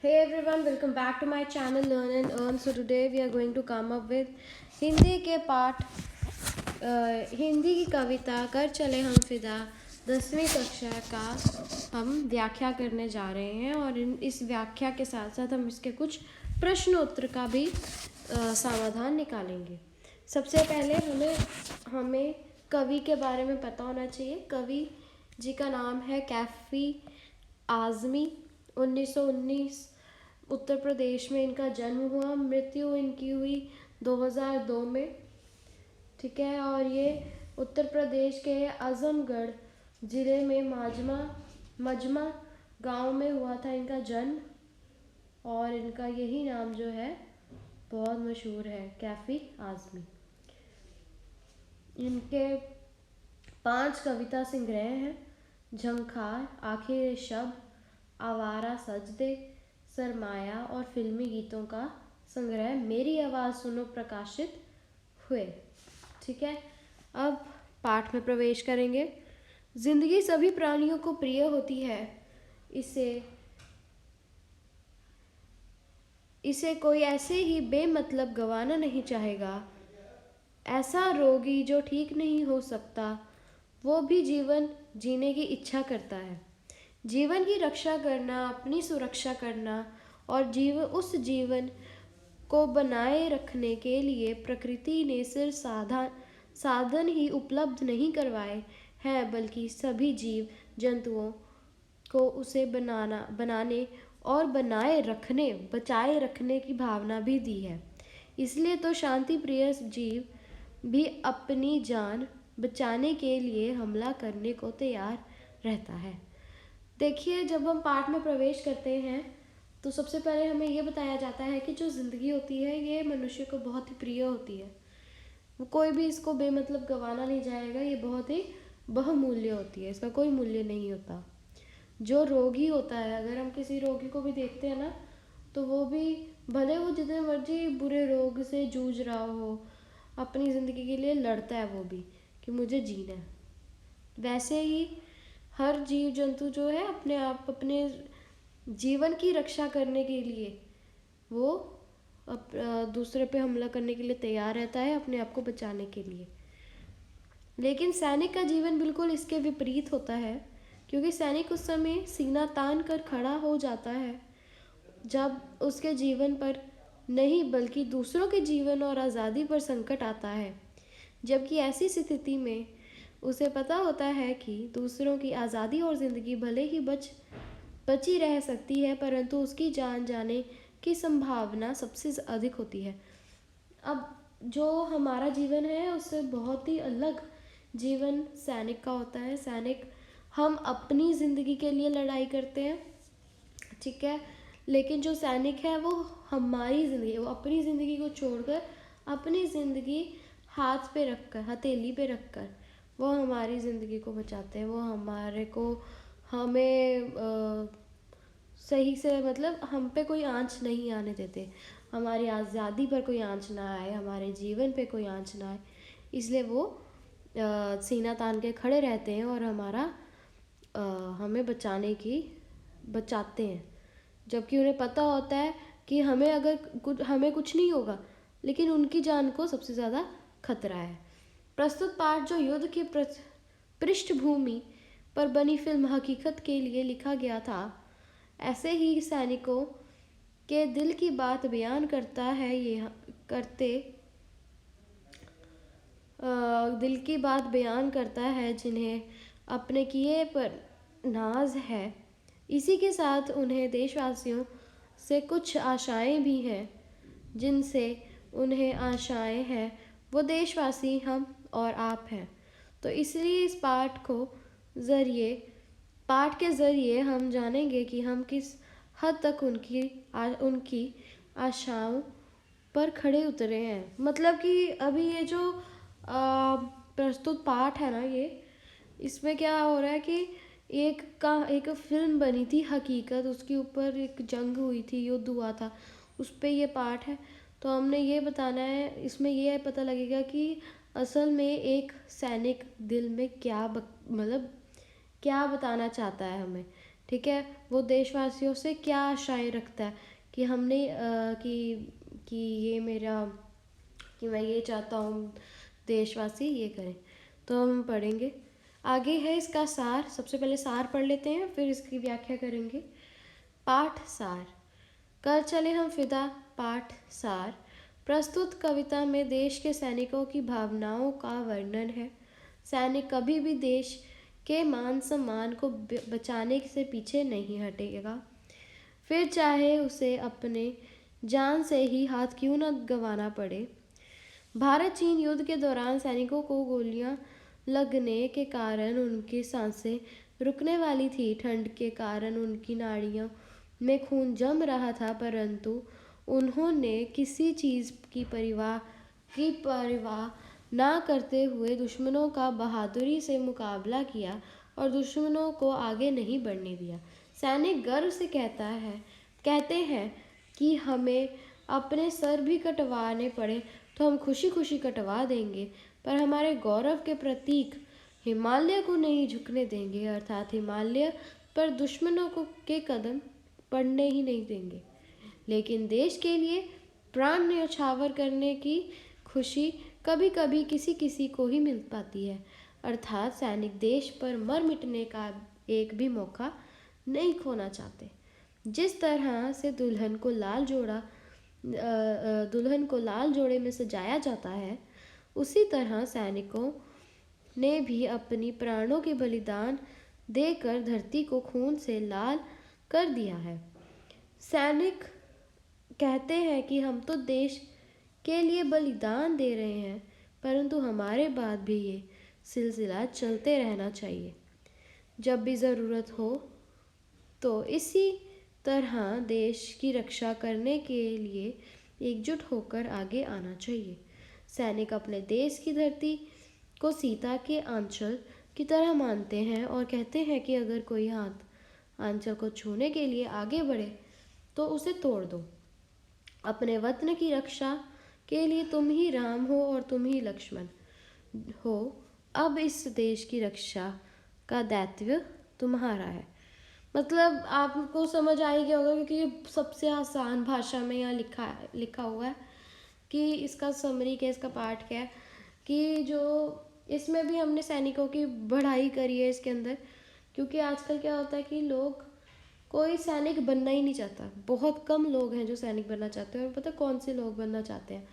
Hey everyone, welcome back to my channel Learn and Earn. So today we are going to come up with Hindi के पाठ हिंदी की कविता कर चले हम फिदा 10वीं कक्षा का हम व्याख्या करने जा रहे हैं और इस व्याख्या के साथ साथ हम इसके कुछ प्रश्न उत्तर का भी समाधान निकालेंगे। सबसे पहले हमें कवि के बारे में पता होना चाहिए। कवि जी का नाम है कैफ़ी आज़मी। 1919 उत्तर प्रदेश में इनका जन्म हुआ। मृत्यु इनकी हुई 2002 में, ठीक है। और ये उत्तर प्रदेश के आजमगढ़ ज़िले में मजमा गांव में हुआ था इनका जन्म। और इनका यही नाम जो है बहुत मशहूर है, कैफ़ी आज़मी। इनके 5 कविता संग्रह हैं: झंखार, आखिर शब, आवारा सजदे, सरमाया और फिल्मी गीतों का संग्रह मेरी आवाज़ सुनो प्रकाशित हुए। ठीक है, अब पाठ में प्रवेश करेंगे। जिंदगी सभी प्राणियों को प्रिय होती है। इसे कोई ऐसे ही बेमतलब गंवाना नहीं चाहेगा। ऐसा रोगी जो ठीक नहीं हो सकता, वो भी जीवन जीने की इच्छा करता है। जीवन की रक्षा करना, अपनी सुरक्षा करना और उस जीवन को बनाए रखने के लिए प्रकृति ने सिर्फ साधन ही उपलब्ध नहीं करवाए हैं, बल्कि सभी जीव जंतुओं को उसे बनाने और बचाए रखने की भावना भी दी है। इसलिए तो शांति प्रिय जीव भी अपनी जान बचाने के लिए हमला करने को तैयार रहता है। देखिए, जब हम पाठ में प्रवेश करते हैं तो सबसे पहले हमें ये बताया जाता है कि जो ज़िंदगी होती है ये मनुष्य को बहुत ही प्रिय होती है। वो कोई भी इसको बेमतलब गंवाना नहीं चाहेगा। ये बहुत ही बहुमूल्य होती है, इसका कोई मूल्य नहीं होता। जो रोगी होता है, अगर हम किसी रोगी को भी देखते हैं ना, तो वो भी भले वो जितने मर्जी बुरे रोग से जूझ रहा हो, अपनी ज़िंदगी के लिए लड़ता है वो भी कि मुझे जीना है। वैसे ही हर जीव जंतु जो है अपने जीवन की रक्षा करने के लिए वो दूसरे पे हमला करने के लिए तैयार रहता है, अपने आप को बचाने के लिए। लेकिन सैनिक का जीवन बिल्कुल इसके विपरीत होता है, क्योंकि सैनिक उस समय सीना तान कर खड़ा हो जाता है जब उसके जीवन पर नहीं बल्कि दूसरों के जीवन और आज़ादी पर संकट आता है। जबकि ऐसी स्थिति में उसे पता होता है कि दूसरों की आज़ादी और ज़िंदगी भले ही बची रह सकती है, परंतु उसकी जान जाने की संभावना सबसे अधिक होती है। अब जो हमारा जीवन है उससे बहुत ही अलग जीवन सैनिक का होता है। हम अपनी ज़िंदगी के लिए लड़ाई करते हैं, ठीक है, लेकिन जो सैनिक है वो हमारी ज़िंदगी, वो अपनी ज़िंदगी को छोड़कर अपनी ज़िंदगी हाथ पे रखकर, हथेली पे रखकर वो हमारी ज़िंदगी को बचाते हैं। वो हमें सही से, मतलब हम पे कोई आँच नहीं आने देते, हमारी आज़ादी पर कोई आँच ना आए, हमारे जीवन पे कोई आँच ना आए। इसलिए वो सीना तान के खड़े रहते हैं और हमें बचाते हैं। जबकि उन्हें पता होता है कि हमें कुछ नहीं होगा, लेकिन उनकी जान को सबसे ज़्यादा खतरा है। प्रस्तुत पाठ जो युद्ध की पृष्ठभूमि पर बनी फिल्म हकीकत के लिए लिखा गया था, ऐसे ही सैनिकों के दिल की बात बयान करता है। दिल की बात बयान करता है, जिन्हें अपने किए पर नाज है। इसी के साथ उन्हें देशवासियों से कुछ आशाएं भी हैं, जिनसे उन्हें आशाएं हैं वो देशवासी हम और आप हैं। तो इसलिए इस पाठ के ज़रिए हम जानेंगे कि हम किस हद तक उनकी आशाओं पर खड़े उतरे हैं। मतलब कि अभी ये जो प्रस्तुत पाठ है ना, इसमें क्या हो रहा है कि एक फिल्म बनी थी हकीकत, उसके ऊपर एक जंग हुई थी, युद्ध हुआ था, उस पे ये पाठ है। तो हमने ये बताना है, इसमें ये पता लगेगा कि असल में एक सैनिक दिल में क्या बताना चाहता है हमें, ठीक ठीक है, वो देशवासियों से क्या आशाएं रखता है कि हमने कि ये मेरा कि मैं ये चाहता हूँ देशवासी ये करें। तो हम पढ़ेंगे आगे है इसका सार। सबसे पहले सार पढ़ लेते हैं, फिर इसकी व्याख्या करेंगे। पाठ सार। कर चले हम फिदा। पाठ सार। प्रस्तुत कविता में देश के सैनिकों की भावनाओं का वर्णन है। सैनिक कभी भी देश के मान सम्मान को बचाने से पीछे नहीं हटेगा, फिर चाहे उसे अपने जान से ही हाथ क्यों न गंवाना पड़े। भारत चीन युद्ध के दौरान सैनिकों को गोलियां लगने के कारण उनकी सांसें रुकने वाली थी। ठंड के कारण उनकी नाड़ियों में खून जम रहा था, परंतु उन्होंने किसी चीज़ की परवाह ना करते हुए दुश्मनों का बहादुरी से मुकाबला किया और दुश्मनों को आगे नहीं बढ़ने दिया। सैनिक गर्व से कहते हैं कि हमें अपने सर भी कटवाने पड़े तो हम खुशी खुशी कटवा देंगे, पर हमारे गौरव के प्रतीक हिमालय को नहीं झुकने देंगे, अर्थात हिमालय पर दुश्मनों के कदम पड़ने ही नहीं देंगे। लेकिन देश के लिए प्राण न्यौछावर करने की खुशी कभी कभी किसी किसी को ही मिल पाती है, अर्थात सैनिक देश पर मर मिटने का एक भी मौका नहीं खोना चाहते। जिस तरह से दुल्हन को लाल जोड़े में सजाया जाता है, उसी तरह सैनिकों ने भी अपनी प्राणों के बलिदान देकर धरती को खून से लाल कर दिया है। सैनिक कहते हैं कि हम तो देश के लिए बलिदान दे रहे हैं, परंतु हमारे बाद भी ये सिलसिला चलते रहना चाहिए। जब भी ज़रूरत हो तो इसी तरह देश की रक्षा करने के लिए एकजुट होकर आगे आना चाहिए। सैनिक अपने देश की धरती को सीता के आंचल की तरह मानते हैं और कहते हैं कि अगर कोई हाथ आंचल को छूने के लिए आगे बढ़े तो उसे तोड़ दो। अपने वतन की रक्षा के लिए तुम ही राम हो और तुम ही लक्ष्मण हो। अब इस देश की रक्षा का दायित्व तुम्हारा है। मतलब आपको समझ आ ही गया होगा, क्योंकि ये सबसे आसान भाषा में यहाँ लिखा हुआ है कि इसका समरी क्या, इसका पाठ क्या है, कि जो इसमें भी हमने सैनिकों की बढ़ाई करी है इसके अंदर। क्योंकि आजकल क्या होता है कि कोई सैनिक बनना ही नहीं चाहता। बहुत कम लोग हैं जो सैनिक बनना चाहते हैं, और पता कौन से लोग बनना चाहते हैं।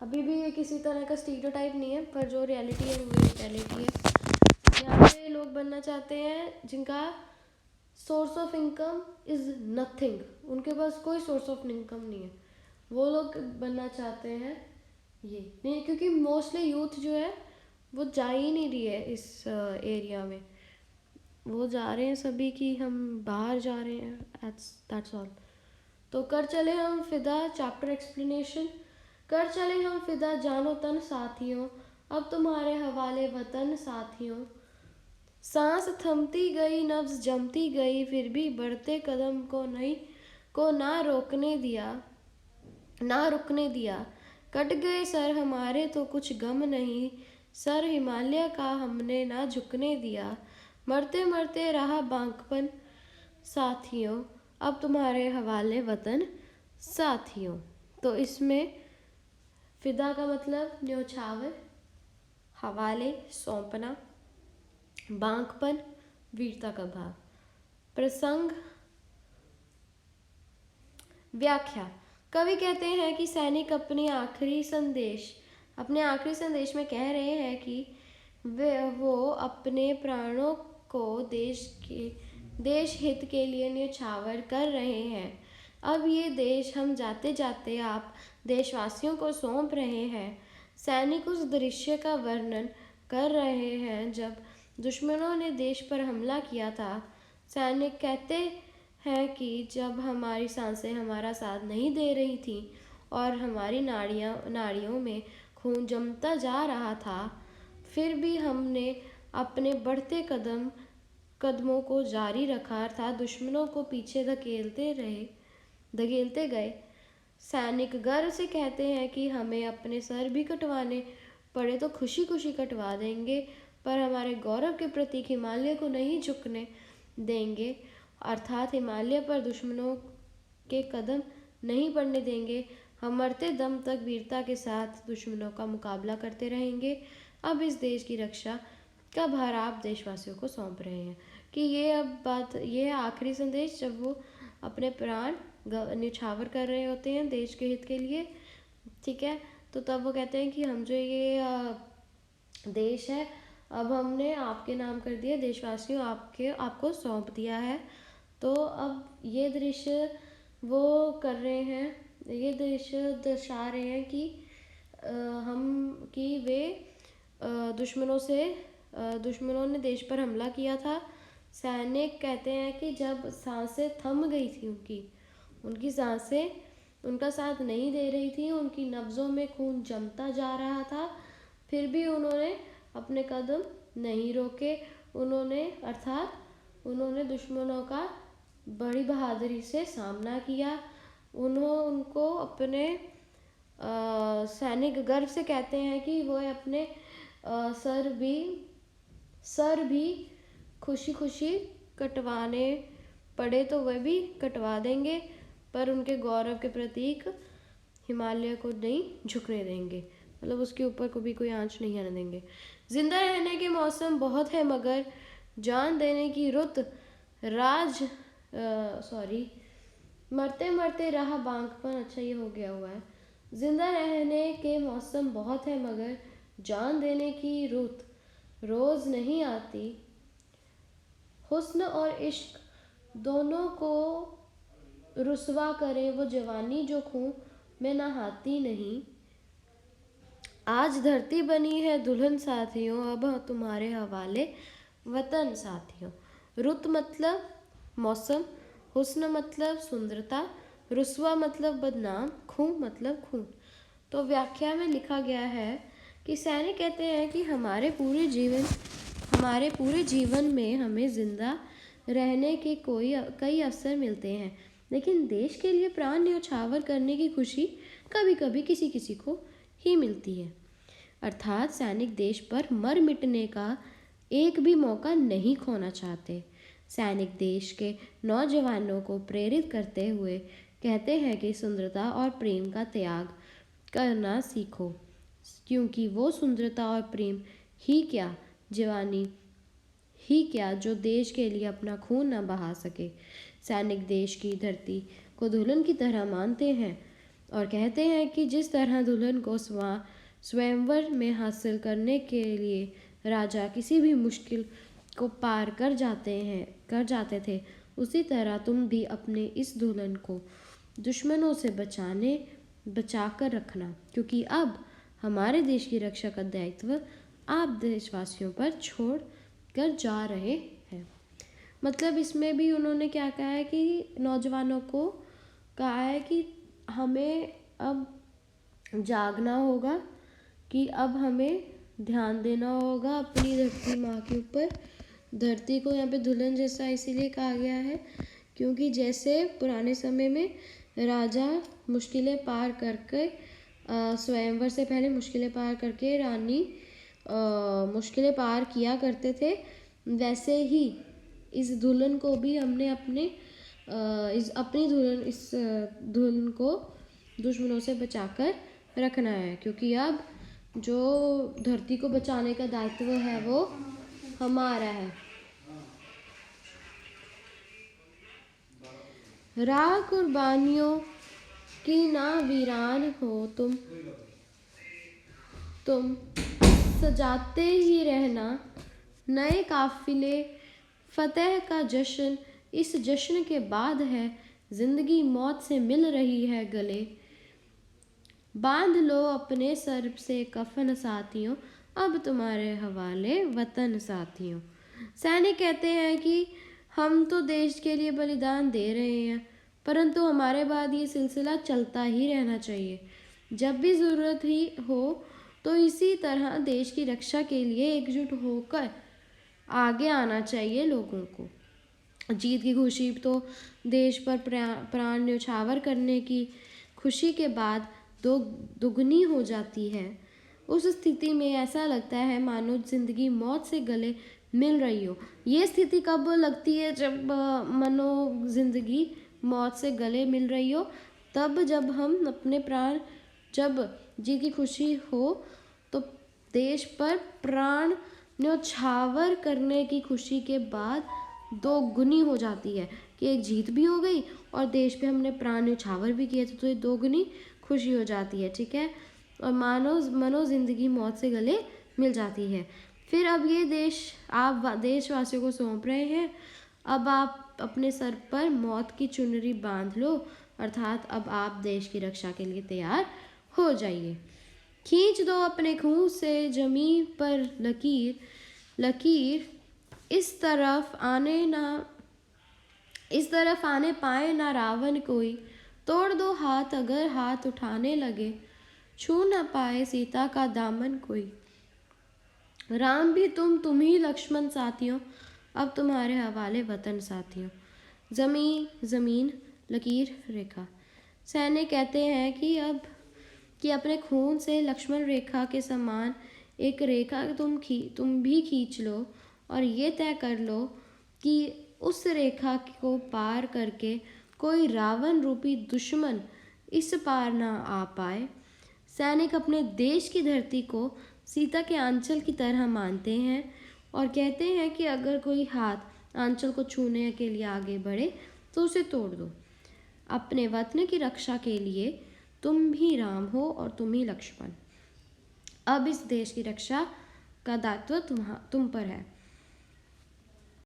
अभी भी ये किसी तरह का स्टीरियोटाइप नहीं है, पर जो रियलिटी है वो रियलिटी है। यहाँ पे लोग बनना चाहते हैं जिनका source of income is nothing, उनके पास कोई सोर्स ऑफ इनकम नहीं है, वो लोग बनना चाहते हैं ये नहीं। क्योंकि मोस्टली यूथ जो है वो जा ही नहीं रही है इस एरिया में, वो जा रहे हैं सभी कि हम बाहर जा रहे हैं, दैट्स ऑल। तो कर चले हम फिदा चैप्टर एक्सप्लेनेशन। कर चले हम फिदा जानो तन साथियों, अब तुम्हारे हवाले वतन साथियों। सांस थमती गई, नब्ज जमती गई, फिर भी बढ़ते कदम को ना रुकने दिया। कट गए सर हमारे तो कुछ गम नहीं, सर हिमालय का हमने ना झुकने दिया। मरते मरते रहा बांकपन साथियों, अब तुम्हारे हवाले वतन साथियों। तो इसमें फिदा का मतलब न्योछावर, हवाले सौंपना, बांकपन वीरता का भाव। प्रसंग व्याख्या। कवि कहते हैं कि सैनिक अपने आखिरी संदेश में कह रहे हैं कि वो अपने प्राणों को देश हित के लिए न्यौछावर कर रहे हैं। अब ये देश हम जाते जाते आप देशवासियों को सौंप रहे हैं। सैनिक उस दृश्य का वर्णन कर रहे हैं जब दुश्मनों ने देश पर हमला किया था। सैनिक कहते हैं कि जब हमारी सांसें हमारा साथ नहीं दे रही थी और हमारी नाड़ियों में खून जमता जा रहा था, फिर भी हमने अपने बढ़ते कदमों को जारी रखा, अर्थात दुश्मनों को पीछे धकेलते गए। सैनिक गर्व से कहते हैं कि हमें अपने सर भी कटवाने पड़े तो खुशी खुशी कटवा देंगे, पर हमारे गौरव के प्रतीक हिमालय को नहीं झुकने देंगे, अर्थात हिमालय पर दुश्मनों के कदम नहीं पड़ने देंगे। हम मरते दम तक वीरता के साथ दुश्मनों का मुकाबला करते रहेंगे। अब इस देश की रक्षा का भार आप देशवासियों को सौंप रहे हैं। कि ये अब बात, ये है आखिरी संदेश जब वो अपने प्राण न्यौछावर कर रहे होते हैं देश के हित के लिए। ठीक है, तो तब वो कहते हैं कि हम जो ये देश है अब हमने आपके नाम कर दिया, देशवासियों आपको सौंप दिया है। तो अब ये दृश्य वो कर रहे हैं, ये दृश्य दर्शा रहे हैं कि वे दुश्मनों ने देश पर हमला किया था। सैनिक कहते हैं कि जब सांसें थम गई थी, उनकी सांसें उनका साथ नहीं दे रही थी, उनकी नब्ज़ों में खून जमता जा रहा था, फिर भी उन्होंने अपने कदम नहीं रोके। उन्होंने दुश्मनों का बड़ी बहादुरी से सामना किया। उनको अपने सैनिक गर्व से कहते हैं कि वो अपने सर भी खुशी खुशी कटवाने पड़े तो वह भी कटवा देंगे, पर उनके गौरव के प्रतीक हिमालय को नहीं झुकने देंगे, मतलब उसके ऊपर को भी कोई आंच नहीं आने देंगे। जिंदा रहने के मौसम बहुत है मगर जान देने की रुत मरते मरते रहा बांकपन। अच्छा, ये हो गया हुआ है। जिंदा रहने के मौसम बहुत है मगर जान देने की रुत रोज नहीं आती। हुस्न और इश्क दोनों को रुसवा करे वो जवानी जो खून में नहाती नहीं। आज धरती बनी है दुल्हन साथियों, अब तुम्हारे हवाले वतन साथियों। रुत मतलब मौसम, हुस्न मतलब सुंदरता, रुसवा मतलब बदनाम, खून मतलब खून। तो व्याख्या में लिखा गया है कि सैनिक कहते हैं कि हमारे पूरे जीवन में हमें जिंदा रहने के कई अवसर मिलते हैं, लेकिन देश के लिए प्राण न्यौछावर करने की खुशी कभी कभी किसी किसी को ही मिलती है। अर्थात सैनिक देश पर मर मिटने का एक भी मौका नहीं खोना चाहते। सैनिक देश के नौजवानों को प्रेरित करते हुए कहते हैं कि सुंदरता और प्रेम का त्याग करना सीखो, क्योंकि वो सुंदरता और प्रेम ही क्या, जवानी ही क्या जो देश के लिए अपना खून न बहा सके। सैनिक देश की धरती को दुल्हन की तरह मानते हैं और कहते हैं कि जिस तरह दुल्हन को स्वयंवर में हासिल करने के लिए राजा किसी भी मुश्किल को पार कर जाते थे, उसी तरह तुम भी अपने इस दुल्हन को दुश्मनों से बचा कर रखना, क्योंकि अब हमारे देश की रक्षा का दायित्व आप देशवासियों पर छोड़ कर जा रहे हैं। मतलब इसमें भी उन्होंने क्या कहा है कि नौजवानों को कहा है कि हमें अब जागना होगा, कि अब हमें ध्यान देना होगा अपनी धरती माँ के ऊपर। धरती को यहाँ पे दुल्हन जैसा इसीलिए कहा गया है क्योंकि जैसे पुराने समय में राजा मुश्किलें पार करके स्वयंवर से पहले मुश्किलें पार करके रानी मुश्किलें पार किया करते थे, वैसे ही इस दुल्हन को भी हमने इस दुल्हन को दुश्मनों से बचाकर रखना है, क्योंकि अब जो धरती को बचाने का दायित्व है वो हमारा है। राह कुर्बानियों की ना वीरान हो तुम सजाते ही रहना नए काफिले फतेह का जश्न। इस जश्न के बाद है जिंदगी मौत से मिल रही है गले। बांध लो अपने सर से कफन साथियों, अब तुम्हारे हवाले वतन साथियों। सैनिक कहते हैं कि हम तो देश के लिए बलिदान दे रहे हैं, परंतु हमारे बाद ये सिलसिला चलता ही रहना चाहिए। जब भी ज़रूरत ही हो तो इसी तरह देश की रक्षा के लिए एकजुट होकर आगे आना चाहिए लोगों को। जीत की खुशी तो देश पर प्राण न्यौछावर करने की खुशी के बाद दुगनी हो जाती है। उस स्थिति में ऐसा लगता है मानो जिंदगी मौत से गले मिल रही हो। ये स्थिति कब लगती है? जब मनो जिंदगी मौत से गले मिल रही हो, तब जब हम अपने प्राण, जब जी की खुशी हो तो देश पर प्राण न्यौछावर करने की खुशी के बाद दो गुनी हो जाती है कि एक जीत भी हो गई और देश पे हमने प्राण न्यौछावर भी किए थे, तो ये दोगुनी खुशी हो जाती है। ठीक है, और मनो जिंदगी मौत से गले मिल जाती है। फिर अब ये देश आप देशवासियों को सौंप रहे हैं। अब आप अपने सर पर मौत की चुनरी बांध लो, अर्थात अब आप देश की रक्षा के लिए तैयार हो जाइए। खींच दो अपने खून से जमीन पर लकीर, लकीर इस तरफ आने पाए ना रावण कोई। तोड़ दो हाथ अगर हाथ उठाने लगे, छू न पाए सीता का दामन कोई। राम भी तुम ही लक्ष्मण साथियों, अब तुम्हारे हवाले वतन साथियों। जमीन लकीर रेखा। सैनिक कहते हैं कि अपने खून से लक्ष्मण रेखा के समान एक रेखा तुम भी खींच लो और ये तय कर लो कि उस रेखा को पार करके कोई रावण रूपी दुश्मन इस पार ना आ पाए। सैनिक अपने देश की धरती को सीता के आंचल की तरह मानते हैं और कहते हैं कि अगर कोई हाथ आंचल को छूने के लिए आगे बढ़े तो उसे तोड़ दो। अपने वतन की रक्षा के लिए तुम भी राम हो और तुम ही लक्ष्मण। अब इस देश की रक्षा का दायित्व तुम पर है।